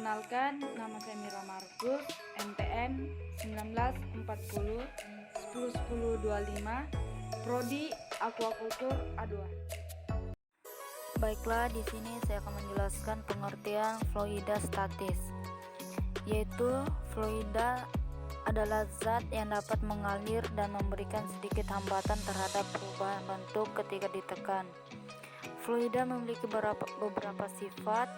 Perkenalkan, nama saya Mira Markus, NPM 1940 101025, Prodi Aquacultur A2. Baiklah, di sini saya akan menjelaskan pengertian fluida statis, yaitu fluida adalah zat yang dapat mengalir dan memberikan sedikit hambatan terhadap perubahan bentuk ketika ditekan. Fluida memiliki beberapa sifat,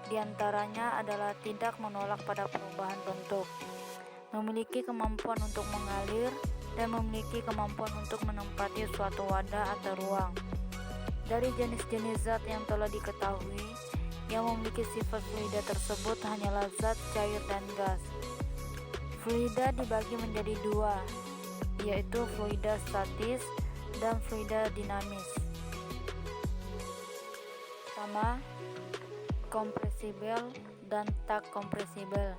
diantaranya adalah tidak menolak pada perubahan bentuk, memiliki kemampuan untuk mengalir, dan memiliki kemampuan untuk menempati suatu wadah atau ruang. Dari jenis-jenis zat yang telah diketahui, yang memiliki sifat fluida tersebut hanyalah zat cair dan gas. Fluida dibagi menjadi dua, yaitu fluida statis dan fluida dinamis. Pertama, kompresibel dan tak kompresibel,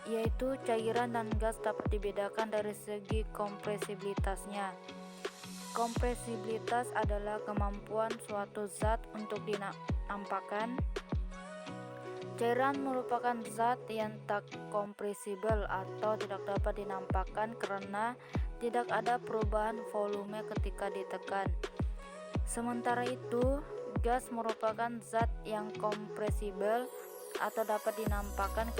yaitu cairan dan gas dapat dibedakan dari segi kompresibilitasnya. Kompresibilitas adalah kemampuan suatu zat untuk dinampakkan. Cairan merupakan zat yang tak kompresibel atau tidak dapat dinampakkan karena tidak ada perubahan volume ketika ditekan. Sementara itu, gas merupakan zat yang kompresibel atau dapat dinampakkan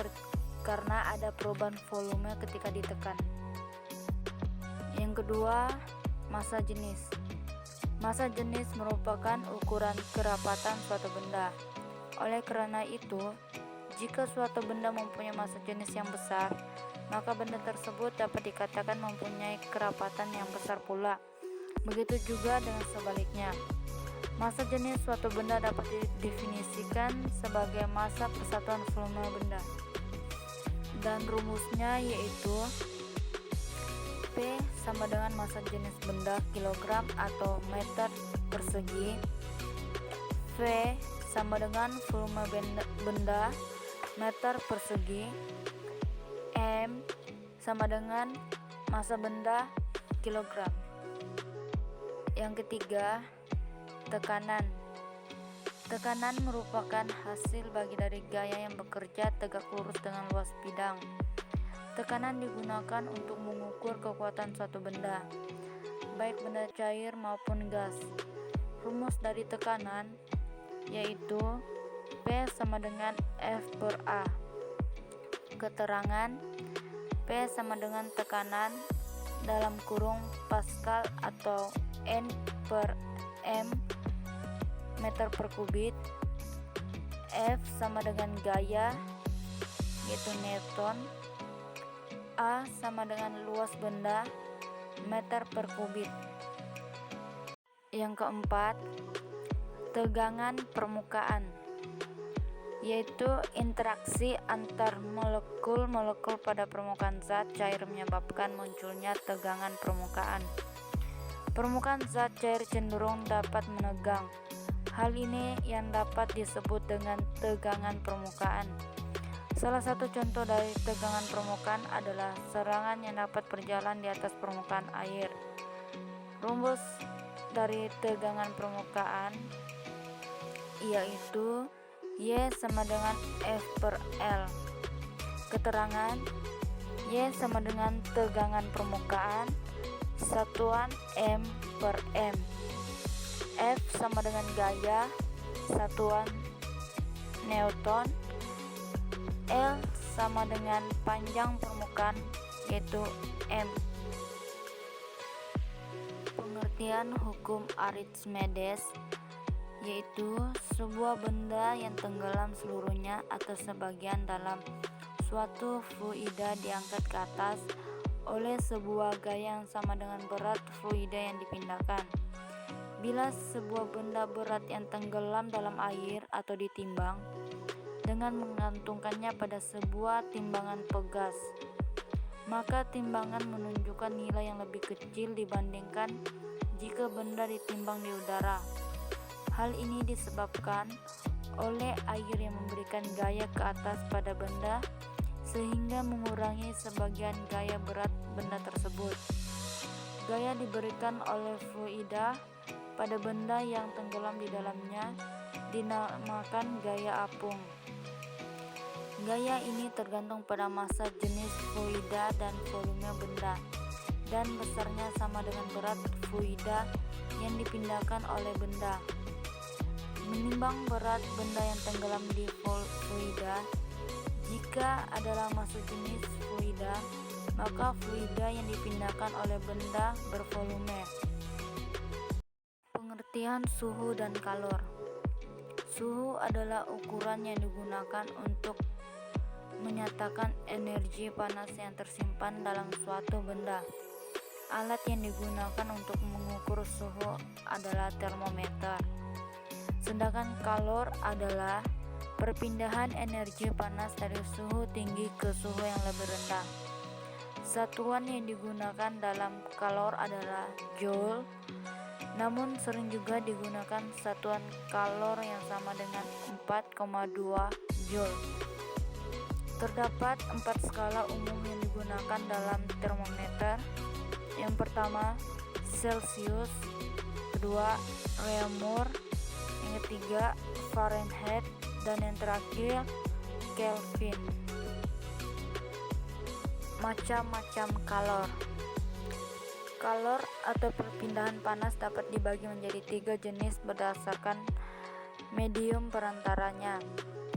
karena ada perubahan volume ketika ditekan. Yang kedua, massa jenis. Massa jenis merupakan ukuran kerapatan suatu benda. Oleh karena itu, jika suatu benda mempunyai massa jenis yang besar, maka benda tersebut dapat dikatakan mempunyai kerapatan yang besar pula. Begitu juga dengan sebaliknya. Massa jenis suatu benda dapat didefinisikan sebagai massa persatuan volume benda. Dan rumusnya yaitu P sama dengan massa jenis benda kilogram atau meter persegi, V sama dengan volume benda meter persegi, M sama dengan massa benda kilogram. Yang ketiga, tekanan. Tekanan merupakan hasil bagi dari gaya yang bekerja tegak lurus dengan luas bidang. Tekanan digunakan untuk mengukur kekuatan suatu benda, baik benda cair maupun gas. Rumus dari tekanan yaitu P sama dengan F per A. Keterangan P sama dengan tekanan dalam kurung Pascal atau N per M meter per kubik. F sama dengan gaya yaitu Newton. A sama dengan luas benda meter per kubik. Yang keempat, tegangan permukaan, yaitu interaksi antar molekul-molekul pada permukaan zat cair menyebabkan munculnya tegangan permukaan. Permukaan zat cair cenderung dapat menegang. Hal ini yang dapat disebut dengan tegangan permukaan. Salah satu contoh dari tegangan permukaan adalah serangan yang dapat berjalan di atas permukaan air. Rumus dari tegangan permukaan yaitu Y sama dengan F per L. Keterangan Y sama dengan tegangan permukaan satuan M per M. F sama dengan gaya satuan Newton. L sama dengan panjang permukaan yaitu M. Pengertian hukum Archimedes yaitu sebuah benda yang tenggelam seluruhnya atau sebagian dalam suatu fluida diangkat ke atas oleh sebuah gaya yang sama dengan berat fluida yang dipindahkan. Bila sebuah benda berat yang tenggelam dalam air atau ditimbang dengan menggantungkannya pada sebuah timbangan pegas, maka timbangan menunjukkan nilai yang lebih kecil dibandingkan jika benda ditimbang di udara. Hal ini disebabkan oleh air yang memberikan gaya ke atas pada benda sehingga mengurangi sebagian gaya berat benda tersebut. Gaya diberikan oleh fluida pada benda yang tenggelam di dalamnya dinamakan gaya apung. Gaya ini tergantung pada massa, jenis fluida, dan volume benda, dan besarnya sama dengan berat fluida yang dipindahkan oleh benda. Menimbang berat benda yang tenggelam di fluida, jika adalah massa jenis fluida, maka fluida yang dipindahkan oleh benda bervolume. Pengertian suhu dan kalor. Suhu adalah ukuran yang digunakan untuk menyatakan energi panas yang tersimpan dalam suatu benda. Alat yang digunakan untuk mengukur suhu adalah termometer. Sedangkan kalor adalah perpindahan energi panas dari suhu tinggi ke suhu yang lebih rendah. Satuan yang digunakan dalam kalor adalah joule, namun sering juga digunakan satuan kalor yang sama dengan 4,2 joule. Terdapat 4 skala umum yang digunakan dalam termometer. Yang pertama, Celsius, kedua, Reaumur, yang ketiga, Fahrenheit, dan yang terakhir, Kelvin. Macam-macam kalor. Kalor atau perpindahan panas dapat dibagi menjadi 3 jenis berdasarkan medium perantaranya,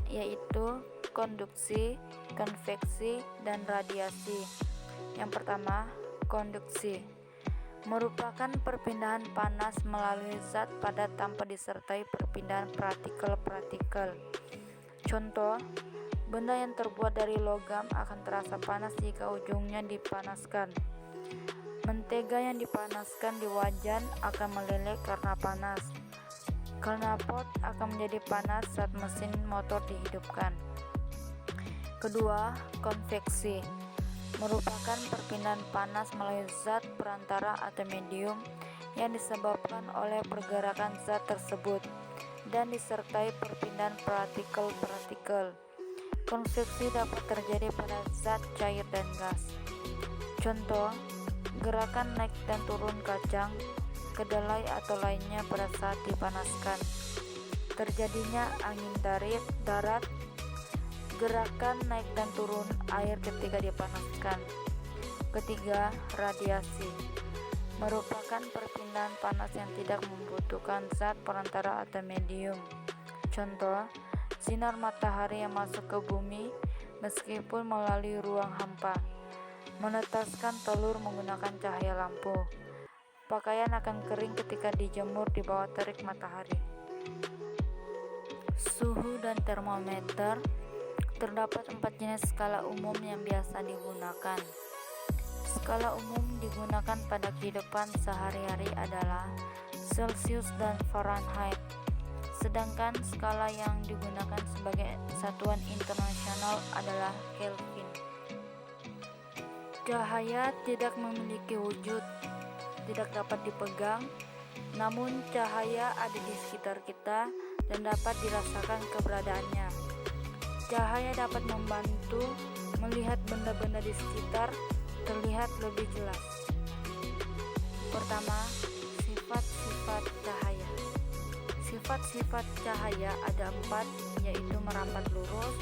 yaitu konduksi, konveksi, dan radiasi. Yang pertama, konduksi merupakan perpindahan panas melalui zat padat tanpa disertai perpindahan partikel-partikel. Contoh, benda yang terbuat dari logam akan terasa panas jika ujungnya dipanaskan. Mentega yang dipanaskan di wajan akan meleleh karena panas. Knalpot akan menjadi panas saat mesin motor dihidupkan. Kedua, konveksi merupakan perpindahan panas melalui zat perantara atau medium yang disebabkan oleh pergerakan zat tersebut dan disertai perpindahan partikel-partikel. Konveksi dapat terjadi pada zat cair dan gas. Contoh, gerakan naik dan turun kacang, kedelai atau lainnya pada saat dipanaskan. Terjadinya angin darat, gerakan naik dan turun air ketika dipanaskan. Ketiga, radiasi merupakan perpindahan panas yang tidak membutuhkan zat perantara atau medium. Contoh, sinar matahari yang masuk ke bumi meskipun melalui ruang hampa, menetaskan telur menggunakan cahaya lampu. Pakaian akan kering ketika dijemur di bawah terik matahari. Suhu dan termometer. Terdapat 4 jenis skala umum yang biasa digunakan. Skala umum digunakan pada kehidupan sehari-hari adalah Celsius dan Fahrenheit. Sedangkan skala yang digunakan sebagai satuan internasional adalah Kelvin. Cahaya tidak memiliki wujud, tidak dapat dipegang, namun cahaya ada di sekitar kita dan dapat dirasakan keberadaannya. Cahaya dapat membantu melihat benda-benda di sekitar terlihat lebih jelas. Pertama, sifat-sifat cahaya. Sifat-sifat cahaya ada 4, yaitu merambat lurus,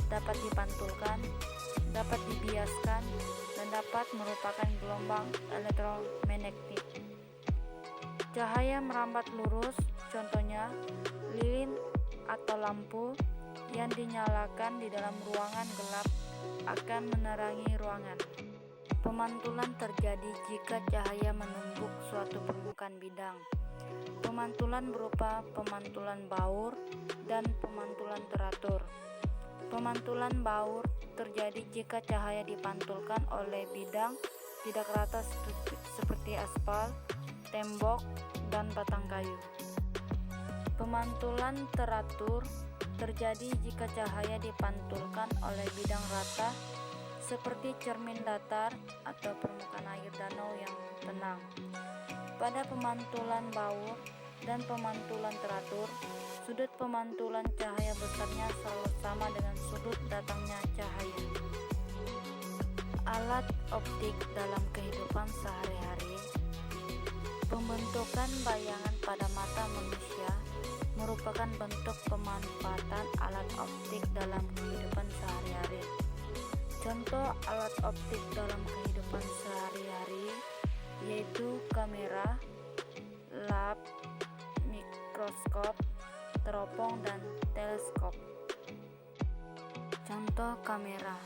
dapat dipantulkan, dapat dibiaskan, dan dapat merupakan gelombang elektromagnetik. Cahaya merambat lurus, contohnya lilin atau lampu yang dinyalakan di dalam ruangan gelap akan menerangi ruangan. Pemantulan terjadi jika cahaya menumbuk suatu permukaan bidang. Pemantulan berupa pemantulan baur dan pemantulan teratur. Pemantulan baur terjadi jika cahaya dipantulkan oleh bidang tidak rata seperti aspal, tembok, dan batang kayu. Pemantulan teratur terjadi jika cahaya dipantulkan oleh bidang rata seperti cermin datar atau permukaan air danau yang tenang. Pada pemantulan baur dan pemantulan teratur, sudut pemantulan cahaya besarnya selalu sama dengan sudut datangnya cahaya. Alat optik dalam kehidupan sehari-hari. Pembentukan bayangan pada mata manusia merupakan bentuk pemanfaatan alat optik dalam kehidupan sehari-hari. Contoh alat optik dalam kehidupan sehari-hari yaitu kamera, lap, mikroskop, teropong, dan teleskop. Contoh kamera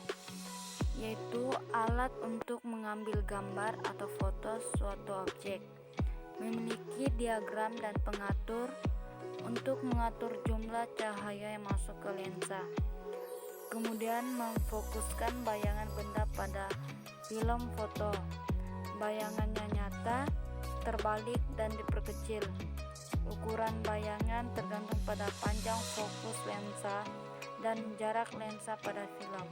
yaitu alat untuk mengambil gambar atau foto suatu objek, memiliki diagram dan pengatur untuk mengatur jumlah cahaya yang masuk ke lensa, kemudian memfokuskan bayangan benda pada film foto. Bayangannya nyata, terbalik, dan diperkecil. Ukuran bayangan tergantung pada panjang fokus lensa dan jarak lensa pada film.